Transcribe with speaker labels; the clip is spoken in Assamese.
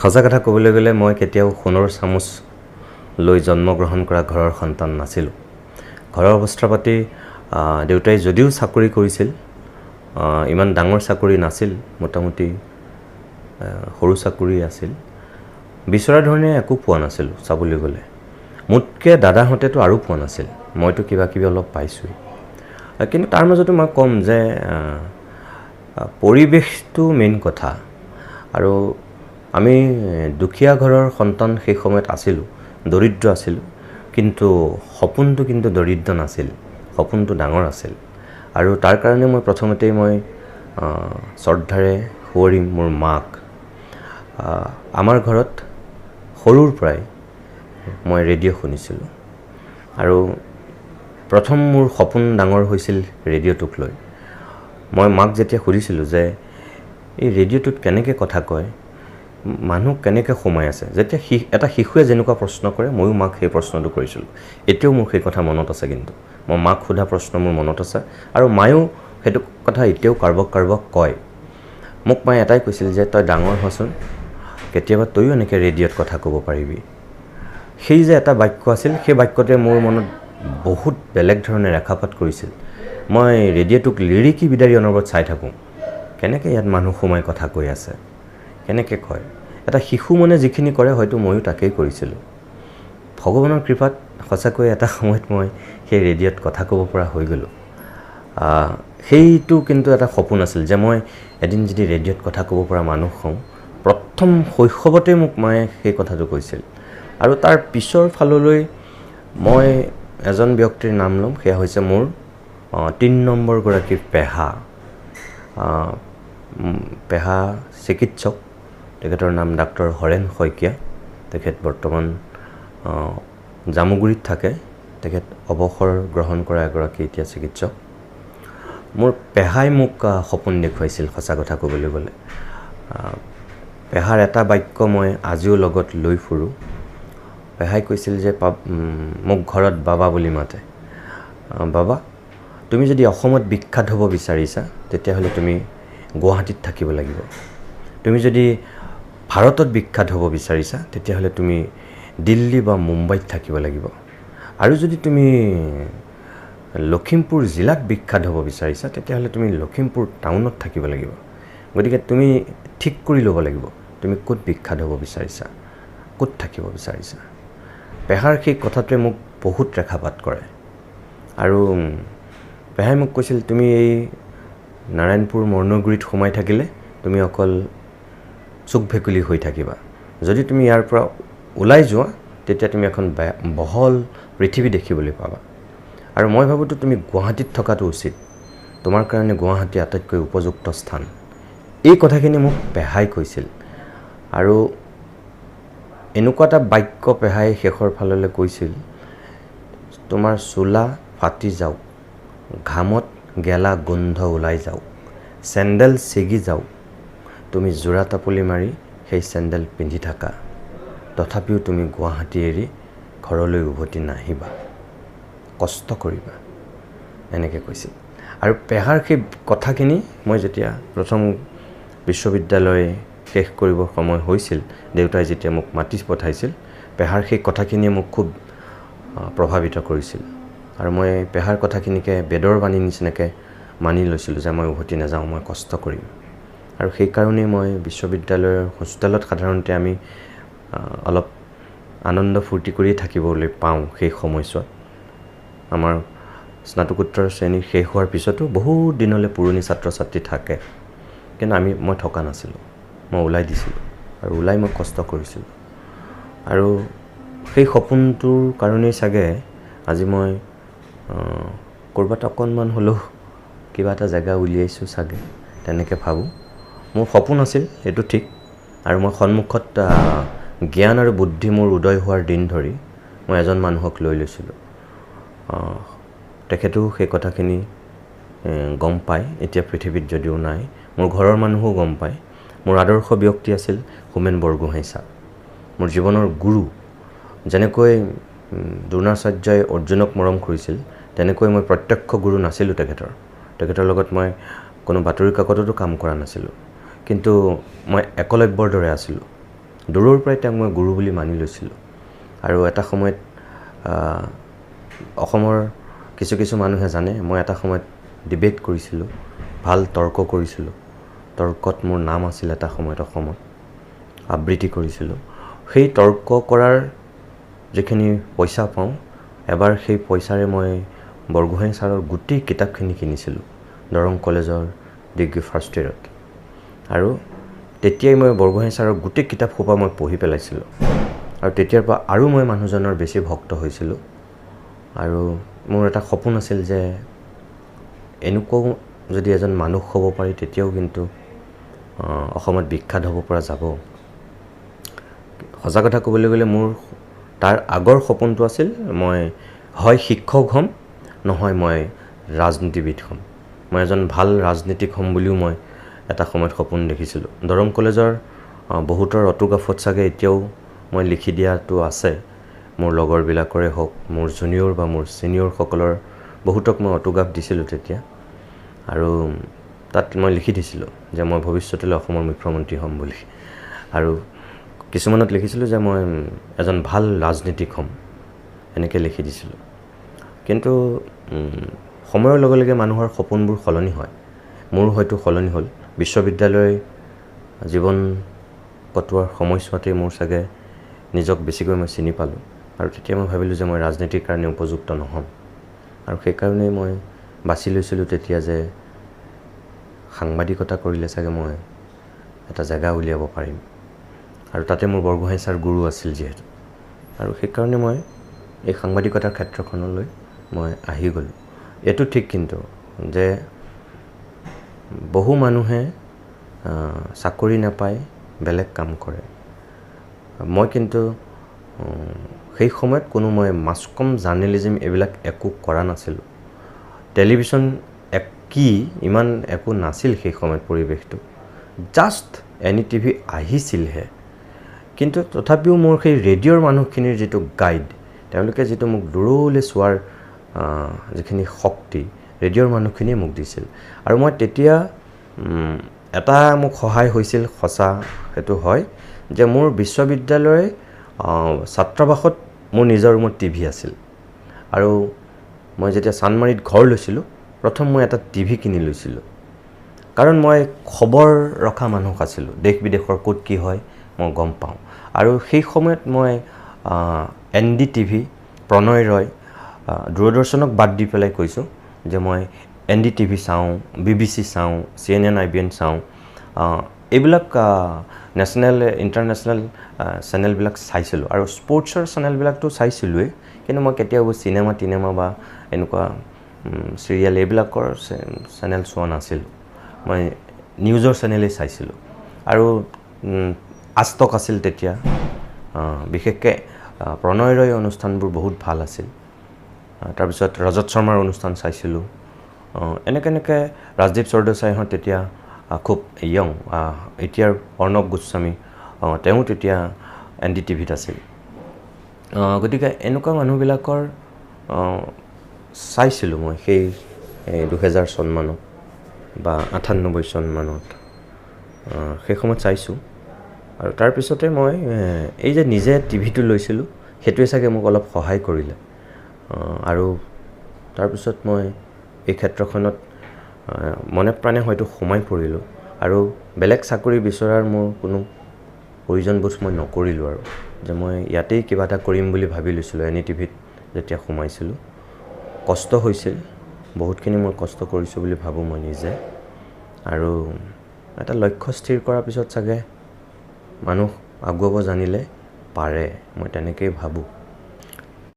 Speaker 1: সঁচা কথা ক'বলৈ গ'লে মই কেতিয়াও সোণৰ চামুচ লৈ জন্মগ্ৰহণ কৰা ঘৰৰ সন্তান নাছিলোঁ। ঘৰৰ অৱস্থা পাতি দেউতাই যদিও চাকৰি কৰিছিল, ইমান ডাঙৰ চাকৰি নাছিল, মোটামুটি সৰু চাকৰি আছিল। বিচৰা ধৰণে একো পোৱা নাছিলোঁ চাবলৈ গ'লে। মোতকৈ দাদাহঁতেতো আৰু পোৱা নাছিল, মইতো কিবা কিবি অলপ পাইছোঁ। কিন্তু তাৰ মাজতো মই ক'ম যে পৰিৱেশটো মেইন কথা। আৰু আমি দুখীয়া ঘৰৰ সন্তান সেই সময়ত আছিলোঁ, দৰিদ্ৰ আছিলোঁ, কিন্তু সপোনটো কিন্তু দৰিদ্ৰ নাছিল, সপোনটো ডাঙৰ আছিল। আৰু তাৰ কাৰণে মই প্ৰথমতেই শ্ৰদ্ধাৰে সুঁৱৰিম মোৰ মাক। আমাৰ ঘৰত সৰুৰ পৰাই মই ৰেডিঅ' শুনিছিলোঁ আৰু প্ৰথম মোৰ সপোন ডাঙৰ হৈছিল ৰেডিঅ'টোক লৈ। মই মাক যেতিয়া সুধিছিলোঁ যে এই ৰেডিঅ'টোত কেনেকৈ কথা কয়, মানুহ কেনেকৈ সোমাই আছে, যেতিয়া এটা শিশুৱে যেনেকুৱা প্ৰশ্ন কৰে ময়ো মাক সেই প্ৰশ্নটো কৰিছিলোঁ। এতিয়াও মোৰ সেই কথা মনত আছে, কিন্তু মই মাক সোধা প্ৰশ্ন মোৰ মনত আছে আৰু মায়েও সেইটো কথা এতিয়াও কাৰোবাক কয়। মোক মায়ে এটাই কৈছিল যে তই ডাঙৰ হচোন, কেতিয়াবা তয়ো এনেকৈ ৰেডিঅ'ত কথা ক'ব পাৰিবি। সেই যে এটা বাক্য আছিল, সেই বাক্যটোৱে মোৰ মনত বহুত বেলেগ ধৰণে ৰেখাপাত কৰিছিল। মই ৰেডিঅ'টোক লিৰিকি বিদাৰি অনবৰত চাই থাকোঁ, কেনেকৈ ইয়াত মানুহ সোমাই কথা কৈ আছে, কেনেকৈ কয়। এটা শিশু মনে যিখিনি কৰে হয়তো ময়ো তাকেই কৰিছিলোঁ। ভগৱানৰ কৃপাত সঁচাকৈ এটা সময়ত মই সেই ৰেডিঅ'ত কথা ক'ব পৰা হৈ গ'লোঁ। সেইটো কিন্তু এটা সপোন আছিল যে মই এদিন যদি ৰেডিঅ'ত কথা ক'ব পৰা মানুহ হওঁ। প্ৰথম শৈশৱতে মোক মায়ে সেই কথাটো কৈছিল। আৰু তাৰ পিছৰ ফাললৈ মই এজন ব্যক্তিৰ নাম ল'ম, সেয়া হৈছে মোৰ ৩ নম্বৰগৰাকী পেহা চিকিৎসক। তেখেতৰ নাম ডাক্তৰ হৰেণ শইকীয়া। তেখেত বৰ্তমান জামুগুৰিত থাকে। তেখেত অৱসৰ গ্ৰহণ কৰা এগৰাকী এতিয়া চিকিৎসক। মোৰ পেহাই মোক সপোন দেখুৱাইছিল, সঁচা কথা ক'বলৈ গ'লে। পেহাৰ এটা বাক্য মই আজিও লগত লৈ ফুৰোঁ। পেহাই কৈছিল যে মোক ঘৰত বাবা বুলি মাতে। বাবা, তুমি যদি অসমত বিখ্যাত হ'ব বিচাৰিছা তেতিয়াহ'লে তুমি গুৱাহাটীত থাকিব লাগিব। তুমি যদি ভাৰতত বিখ্যাত হ'ব বিচাৰিছা তেতিয়াহ'লে তুমি দিল্লী বা মুম্বাইত থাকিব লাগিব। আৰু যদি তুমি লখিমপুৰ জিলাত বিখ্যাত হ'ব বিচাৰিছা তেতিয়াহ'লে তুমি লখিমপুৰ টাউনত থাকিব লাগিব। গতিকে তুমি ঠিক কৰি ল'ব লাগিব তুমি ক'ত বিখ্যাত হ'ব বিচাৰিছা, ক'ত থাকিব বিচাৰিছা। পেহাৰ সেই কথাটোৱে মোক বহুত ৰেখাপাত কৰে। আৰু পেহাই মোক কৈছিল তুমি এই নাৰায়ণপুৰ মৰ্ণগুৰিত সোমাই থাকিলে তুমি অকল চুক ভেকুলি হৈ থাকিবা। যদি তুমি ইয়াৰ পৰা ওলাই যোৱা তেতিয়া তুমি এখন বহল পৃথিৱী দেখিবলৈ পাবা। আৰু মই ভাবোঁতো তুমি গুৱাহাটীত থকাটো উচিত, তোমাৰ কাৰণে গুৱাহাটী আটাইতকৈ উপযুক্ত স্থান। এই কথাখিনি মোক পেহাই কৈছিল। আৰু এনেকুৱা এটা বাক্য পেহাই শেষৰ ফাললৈ কৈছিল, তোমাৰ চোলা ফাটি যাওক, ঘামত গেলা গোন্ধ ওলাই যাওক, চেণ্ডেল ছিগি যাওক, তুমি যোৰা টাপলি মাৰি সেই চেণ্ডেল পিন্ধি থাকা, তথাপিও তুমি গুৱাহাটী এৰি ঘৰলৈ উভতি নাহিবা, কষ্ট কৰিবা, এনেকৈ কৈছিল। আৰু পেহাৰ সেই কথাখিনি মই যেতিয়া প্ৰথম বিশ্ববিদ্যালয় শেষ কৰিবৰ সময় হৈছিল, দেউতাই যেতিয়া মোক মাতি পঠাইছিল, পেহাৰ সেই কথাখিনিয়ে মোক খুব প্ৰভাৱিত কৰিছিল। আৰু মই পেহাৰ কথাখিনিকে বেদৰ বাণী নিচিনাকৈ মানি লৈছিলোঁ যে মই উভতি নাযাওঁ, মই কষ্ট কৰিম। আৰু সেইকাৰণেই মই বিশ্ববিদ্যালয়ৰ হোষ্টেলত সাধাৰণতে আমি অলপ আনন্দ ফূৰ্তি কৰিয়ে থাকিবলৈ পাওঁ। সেই সময়ছোৱাত আমাৰ স্নাতকোত্তৰ শ্ৰেণী শেষ হোৱাৰ পিছতো বহুত দিনলৈ পুৰণি ছাত্ৰ ছাত্ৰী থাকে, কিন্তু মই থকা নাছিলোঁ। মই ওলাই দিছিলোঁ আৰু ওলাই মই কষ্ট কৰিছিলোঁ। আৰু সেই সপোনটোৰ কাৰণেই চাগে আজি মই ক'ৰবাত অকণমান হ'লেও কিবা এটা জেগা উলিয়াইছোঁ চাগে, তেনেকৈ ভাবোঁ। মোৰ সপোন আছিল, এইটো ঠিক। আৰু মই সন্মুখত জ্ঞান আৰু বুদ্ধি মোৰ উদয় হোৱাৰ দিন ধৰি মই এজন মানুহক লৈ লৈছিলোঁ। তেখেতেও সেই কথাখিনি গম পায়, এতিয়া পৃথিৱীত যদিও নাই। মোৰ ঘৰৰ মানুহো গম পায়। মোৰ আদৰ্শ ব্যক্তি আছিল হোমেন বৰগোহাঁই ছাৰ, মোৰ জীৱনৰ গুৰু। যেনেকৈ দ্ৰোণাচাৰ্যই অৰ্জুনক মৰম কৰিছিল, তেনেকৈ মই প্ৰত্যক্ষ গুৰু নাছিলোঁ তেখেতৰ লগত মই কোনো বাতৰি কাকততো কাম কৰা নাছিলোঁ, কিন্তু মই একলব্যৰ দৰে আছিলোঁ। দূৰৰ পৰাই তেওঁক মই গুৰু বুলি মানি লৈছিলোঁ আৰু এটা সময়ত অসমৰ কিছু মানুহে জানে মই এটা সময়ত ডিবেট কৰিছিলোঁ ভাল তৰ্ক কৰিছিলোঁ তৰ্কত মোৰ নাম আছিল এটা সময়ত অসমত আবৃত্তি কৰিছিলোঁ সেই তৰ্ক কৰাৰ যিখিনি পইচা পাওঁ এবাৰ সেই পইচাৰে মই বৰগোহাঁই ছাৰৰ গোটেই কিতাপখিনি কিনিছিলোঁ দৰং কলেজৰ ডিগ্ৰী ফাৰ্ষ্ট ইয়েৰত আৰু তেতিয়াই মই বৰগোহাঁই ছাৰৰ গোটেই কিতাপ সোপা মই পঢ়ি পেলাইছিলোঁ আৰু তেতিয়াৰ পৰা আৰু মই মানুহজনৰ বেছি ভক্ত হৈছিলোঁ আৰু মোৰ এটা সপোন আছিল যে এনেকুৱাও যদি এজন মানুহ হ'ব পাৰি তেতিয়াও কিন্তু অসমত বিখ্যাত হ'ব পৰা যাব সঁচা কথা ক'বলৈ গ'লে মোৰ তাৰ আগৰ সপোনটো আছিল মই হয় শিক্ষক হ'ম নহয় মই ৰাজনীতিবিদ হ'ম মই এজন ভাল ৰাজনীতিক হ'ম বুলিও মই এটা সময়ত সপোন দেখিছিলোঁ দৰং কলেজৰ বহুতৰ অটোগ্ৰাফত চাগে এতিয়াও মই লিখি দিয়াটো আছে মোৰ লগৰবিলাকৰে হওক মোৰ জুনিয়ৰ বা মোৰ ছিনিয়ৰসকলৰ বহুতক মই অটোগ্ৰাফ দিছিলোঁ তেতিয়া আৰু তাত মই লিখি দিছিলোঁ যে মই ভৱিষ্যতলৈ অসমৰ মুখ্যমন্ত্ৰী হ'ম বুলি আৰু কিছুমানত লিখিছিলোঁ যে মই এজন ভাল ৰাজনীতিক হ'ম এনেকৈ লিখি দিছিলোঁ কিন্তু সময়ৰ লগে লগে মানুহৰ সপোনবোৰ সলনি হয় মোৰ হয়তো সলনি হ'ল বিশ্ববিদ্যালয় জীৱন কটোৱাৰ সময়ছোৱাতেই মোৰ চাগে নিজক বেছিকৈ মই চিনি পালোঁ আৰু তেতিয়া মই ভাবিলোঁ যে মই ৰাজনীতিৰ কাৰণে উপযুক্ত নহ'ম আৰু সেইকাৰণেই মই বাছি লৈছিলোঁ তেতিয়া যে সাংবাদিকতা কৰিলে চাগে মই এটা জেগা উলিয়াব পাৰিম আৰু তাতে মোৰ বৰগোহাঁই ছাৰ গুৰু আছিল যিহেতু আৰু সেইকাৰণে মই এই সাংবাদিকতাৰ ক্ষেত্ৰখনলৈ মই আহি গ'লোঁ এইটো ঠিক কিন্তু যে বহু মানুহে চাকৰি নাপায় বেলেগ কাম কৰে মই কিন্তু সেই সময়ত কোনো মই মাছ কম জাৰ্নেলিজিম এইবিলাক একো কৰা নাছিলোঁ টেলিভিশ্যন কি ইমান একো নাছিল সেই সময়ত পৰিৱেশটো জাষ্ট NDTV আহিছিলহে কিন্তু তথাপিও মোৰ সেই ৰেডিঅ'ৰ মানুহখিনিৰ যিটো গাইড তেওঁলোকে যিটো মোক দূৰলৈ চোৱাৰ যিখিনি শক্তি ৰেডিঅ'ৰ মানুহখিনিয়ে মোক দিছিল আৰু মই তেতিয়া এটা মোক সহায় হৈছিল সঁচা সেইটো হয় যে মোৰ বিশ্ববিদ্যালয়ৰ ছাত্ৰাবাসত মোৰ নিজৰ ৰুমত টিভি আছিল আৰু মই যেতিয়া চানমাৰীত ঘৰ লৈছিলোঁ প্ৰথম মই এটা টিভি কিনি লৈছিলোঁ কাৰণ মই খবৰ ৰখা মানুহ আছিলোঁ দেশ বিদেশৰ ক'ত কি হয় মই গম পাওঁ আৰু সেই সময়ত মই NDTV প্ৰণয় ৰয় দূৰদৰ্শনক বাদ দি পেলাই কৈছোঁ যে মই NDTV চাওঁ BBC চাওঁ CNN IBN চাওঁ এইবিলাক নেশ্যনেল ইণ্টাৰনেশ্যনেল চেনেলবিলাক চাইছিলোঁ আৰু স্পৰ্টছৰ চেনেলবিলাকতো চাইছিলোঁৱেই কিন্তু মই কেতিয়াও চিনেমা বা এনেকুৱা চিৰিয়েল এইবিলাকৰ চেনেল চোৱা নাছিলোঁ মই নিউজৰ চেনেলেই চাইছিলোঁ আৰু আজতক আছিল তেতিয়া বিশেষকৈ প্ৰণয় ৰয় অনুষ্ঠানবোৰ বহুত ভাল আছিল তাৰপিছত ৰজত শৰ্মাৰ অনুষ্ঠান চাইছিলোঁ এনেকৈ ৰাজদীপ সৰদেশাইহঁত তেতিয়া খুব য়ং এতিয়াৰ অৰ্ণৱ গোস্বামী তেওঁ তেতিয়া NDTVত আছিল গতিকে এনেকুৱা মানুহবিলাকৰ চাইছিলোঁ মই সেই 2000 চনমানত বা 98 চনমানত সেই সময়ত চাইছোঁ আৰু তাৰপিছতে মই এই যে নিজে টিভিটো লৈছিলোঁ সেইটোৱে চাগে মোক অলপ সহায় কৰিলে আৰু তাৰপিছত মই এই ক্ষেত্ৰখনত মনে প্ৰাণে হয়তো সোমাই পৰিলোঁ আৰু বেলেগ চাকৰি বিচৰাৰ মোৰ কোনো প্ৰয়োজনবোধ মই নকৰিলোঁ আৰু যে মই ইয়াতেই কিবা এটা কৰিম বুলি ভাবি লৈছিলোঁ NDTVত যেতিয়া সোমাইছিলোঁ কষ্ট হৈছিল বহুতখিনি মই কষ্ট কৰিছোঁ বুলি ভাবোঁ মই নিজে আৰু এটা লক্ষ্য স্থিৰ কৰাৰ পিছত চাগে মানুহ আগুৱাব জানিলে পাৰে মই তেনেকেই ভাবোঁ